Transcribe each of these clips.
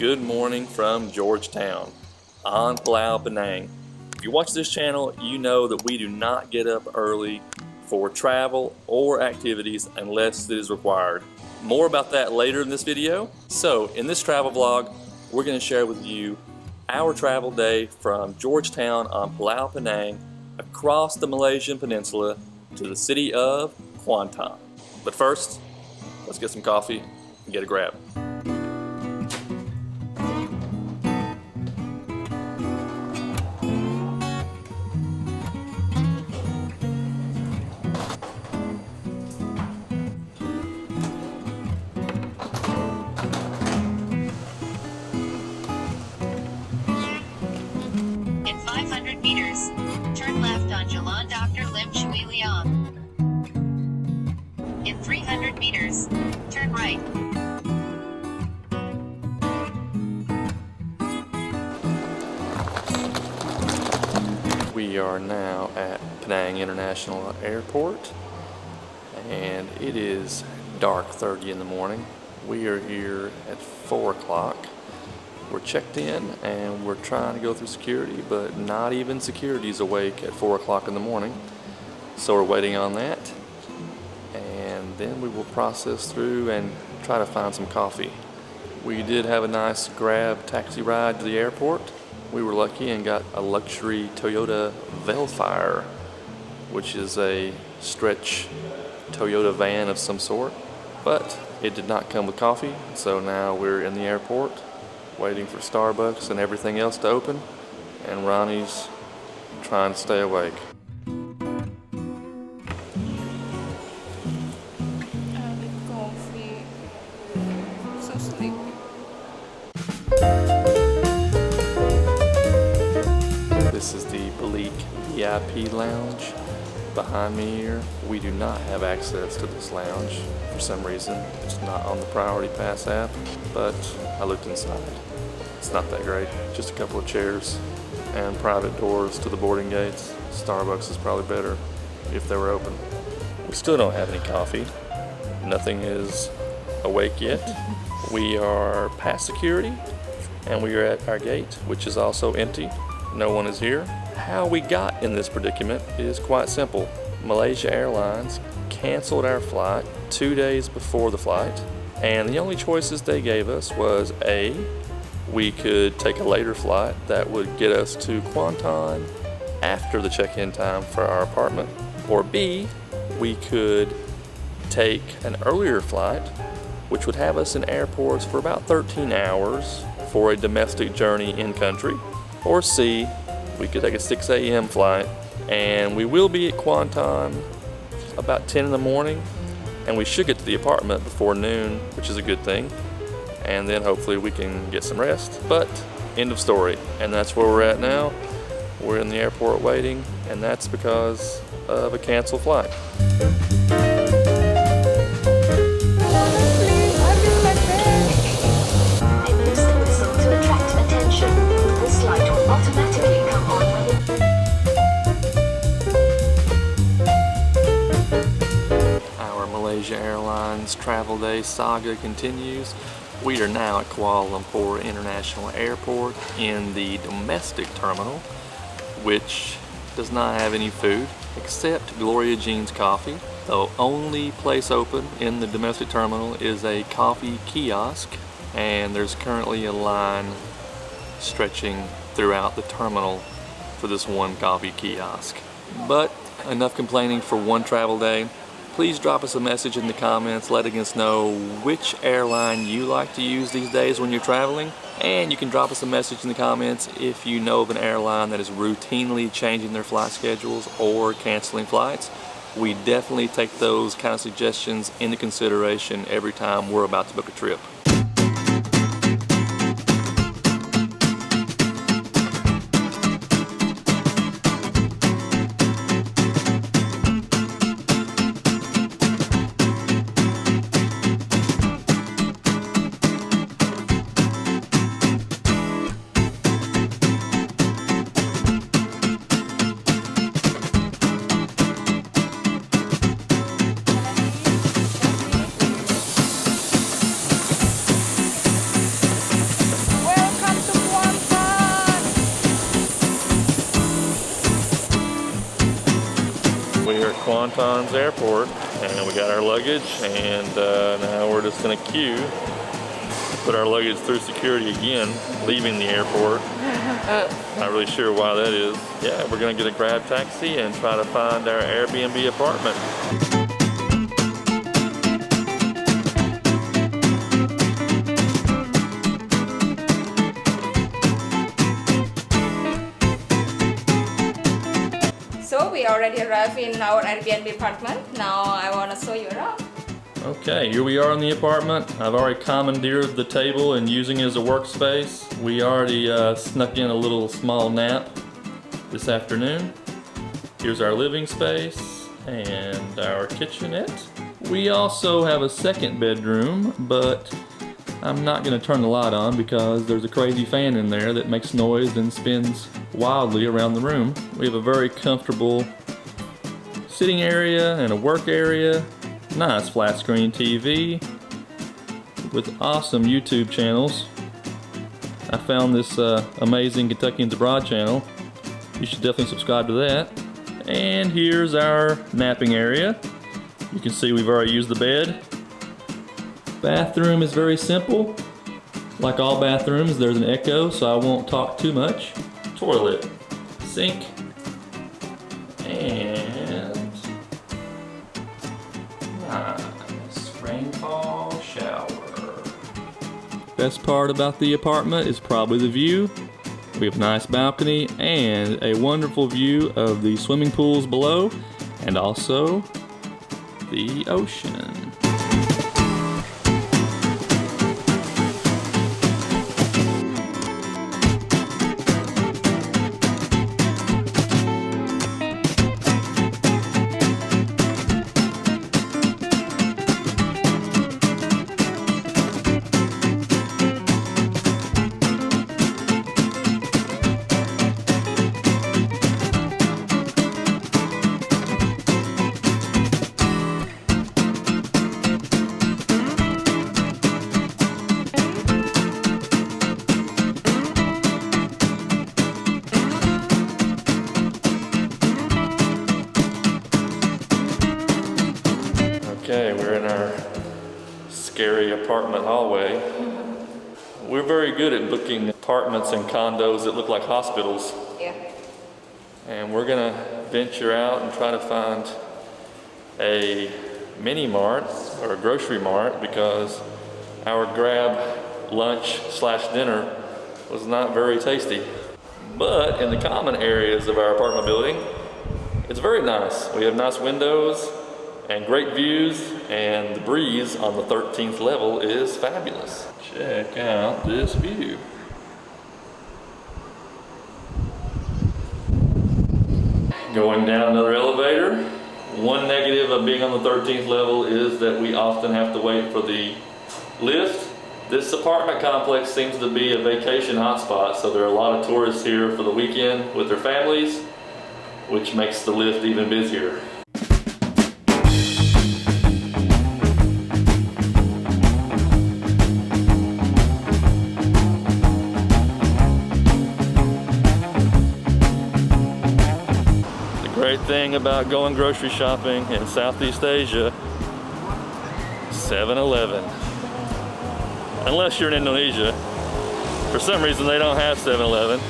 Good morning from Georgetown on Pulau Penang. If you watch this channel, you know that we do not get up early for travel or activities unless it is required. More about that later in this video. So in this travel vlog, we're going to share with you our travel day from Georgetown on Pulau Penang across the Malaysian peninsula to the city of Kuantan. But first, let's get some coffee and get a grab. In 500 meters, turn left on Jalan Dr. Lim Chui Liang. In 300 meters, turn right. We are now at Penang International Airport and it is dark 30 in the morning. We are here at 4 o'clock. We're checked in and we're trying to go through security, but not even security is awake at 4 o'clock in the morning. So we're waiting on that, and then we will process through and try to find some coffee. We did have a nice Grab taxi ride to the airport. We were lucky and got a luxury Toyota Velfire, which is a stretch Toyota van of some sort, but it did not come with coffee. So now we're in the airport waiting for Starbucks and everything else to open, and Ronnie's trying to stay awake. I need coffee. So sleepy. This is the Bleak VIP lounge behind me here. We do not have access to this lounge for some reason. It's not on the Priority Pass app, but I looked inside. It's not that great. Just a couple of chairs and private doors to the boarding gates. Starbucks is probably better if they were open. We still don't have any coffee. Nothing is awake yet. We are past security and we are at our gate, which is also empty. No one is here. How we got in this predicament is quite simple. Malaysia Airlines canceled our flight 2 days before the flight, and the only choices they gave us was A, we could take a later flight that would get us to Kuantan after the check-in time for our apartment, or B, we could take an earlier flight which would have us in airports for about 13 hours for a domestic journey in country, or C, we could take a 6 a.m. flight and we will be at Kuantan about 10 in the morning, and we should get to the apartment before noon, which is a good thing, and then hopefully we can get some rest. But end of story, and that's where we're at now. We're in the airport waiting, and that's because of a canceled flight. To attract attention, this light will automatically come on when Our Malaysia Airlines travel day saga continues. We are now at Kuala Lumpur International Airport in the domestic terminal, which does not have any food except Gloria Jean's coffee. The only place open in the domestic terminal is a coffee kiosk, and there's currently a line stretching throughout the terminal for this one coffee kiosk. But enough complaining for one travel day. Please drop us a message in the comments letting us know which airline you like to use these days when you're traveling, and you can drop us a message in the comments if you know of an airline that is routinely changing their flight schedules or canceling flights. We definitely take those kind of suggestions into consideration every time we're about to book a trip. Kuantan's airport, and we got our luggage, and now we're just gonna queue to put our luggage through security again, leaving the airport. Not really sure why that is. Yeah, we're gonna get a grab taxi and try to find our Airbnb apartment. So we already arrived in our Airbnb apartment. Now I want to show you around. Okay, here we are in the apartment. I've already commandeered the table and using it as a workspace. We already snuck in a little small nap this afternoon. Here's our living space and our kitchenette. We also have a second bedroom, but I'm not going to turn the light on because there's a crazy fan in there that makes noise and spins wildly around the room. We have a very comfortable sitting area and a work area. Nice flat screen TV with awesome YouTube channels. I found this amazing Kentuckians Abroad channel. You should definitely subscribe to that. And here's our napping area. You can see we've already used the bed. Bathroom is very simple. Like all bathrooms, there's an echo, so I won't talk too much. Toilet, sink, and nice rainfall shower. Best part about the apartment is probably the view. We have a nice balcony and a wonderful view of the swimming pools below and also the ocean. Okay, we're in our scary apartment hallway. We're very good at booking apartments and condos that look like hospitals. Yeah. And we're gonna venture out and try to find a mini mart or a grocery mart because our grab lunch / dinner was not very tasty. But in the common areas of our apartment building, it's very nice. We have nice windows and great views, and the breeze on the 13th level is fabulous. Check out this view. Going down another elevator. One negative of being on the 13th level is that we often have to wait for the lift. This apartment complex seems to be a vacation hotspot, so there are a lot of tourists here for the weekend with their families, which makes the lift even busier. Great thing about going grocery shopping in Southeast Asia, 7-Eleven. Unless you're in Indonesia. For some reason they don't have 7-Eleven.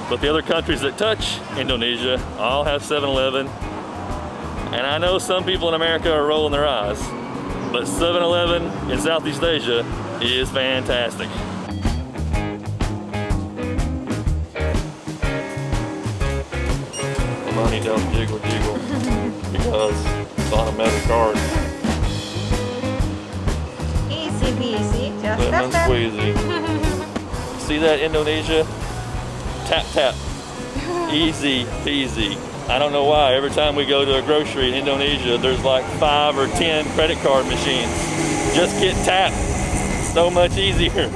But the other countries that touch Indonesia all have 7-Eleven. And I know some people in America are rolling their eyes, but 7-Eleven in Southeast Asia is fantastic. Money don't jiggle because it's on a metal card. Easy peasy, just Lemon tap squeezy. See that, Indonesia? Tap tap. Easy peasy. I don't know why. Every time we go to a grocery in Indonesia, there's like 5 or 10 credit card machines. Just get tapped. So much easier.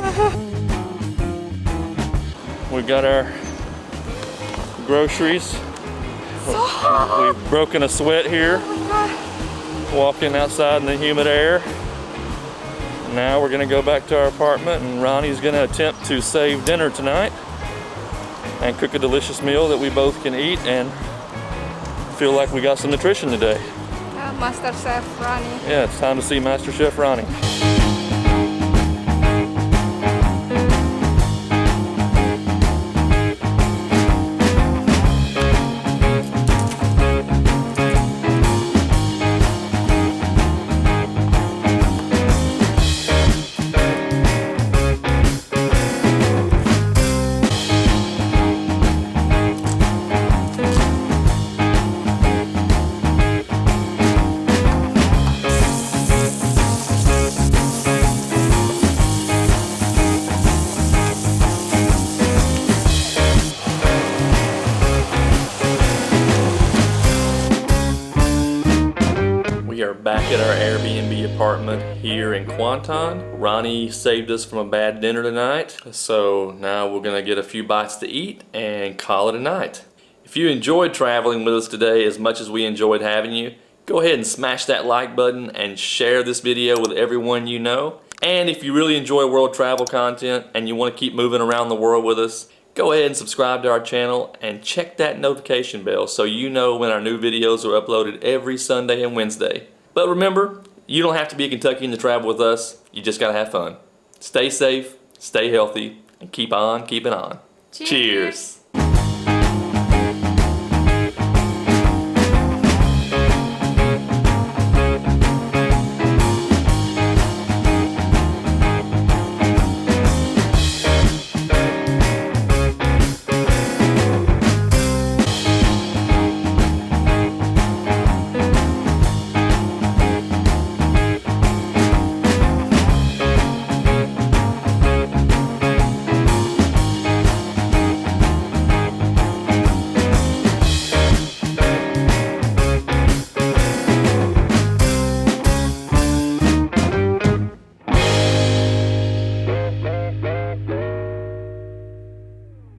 We got our groceries. We've broken a sweat here, walking outside in the humid air. Now we're gonna go back to our apartment and Ronnie's gonna attempt to save dinner tonight and cook a delicious meal that we both can eat and feel like we got some nutrition today. Master Chef Ronnie. Yeah, it's time to see Master Chef Ronnie. We are back at our Airbnb apartment here in Kuantan. Ronnie saved us from a bad dinner tonight, so now we're gonna get a few bites to eat and call it a night. If you enjoyed traveling with us today as much as we enjoyed having you, go ahead and smash that like button and share this video with everyone you know. And if you really enjoy world travel content and you want to keep moving around the world with us, go ahead and subscribe to our channel and check that notification bell so you know when our new videos are uploaded every Sunday and Wednesday. But remember, you don't have to be a Kentuckian to travel with us. You just gotta have fun. Stay safe, stay healthy, and keep on keeping on. Cheers.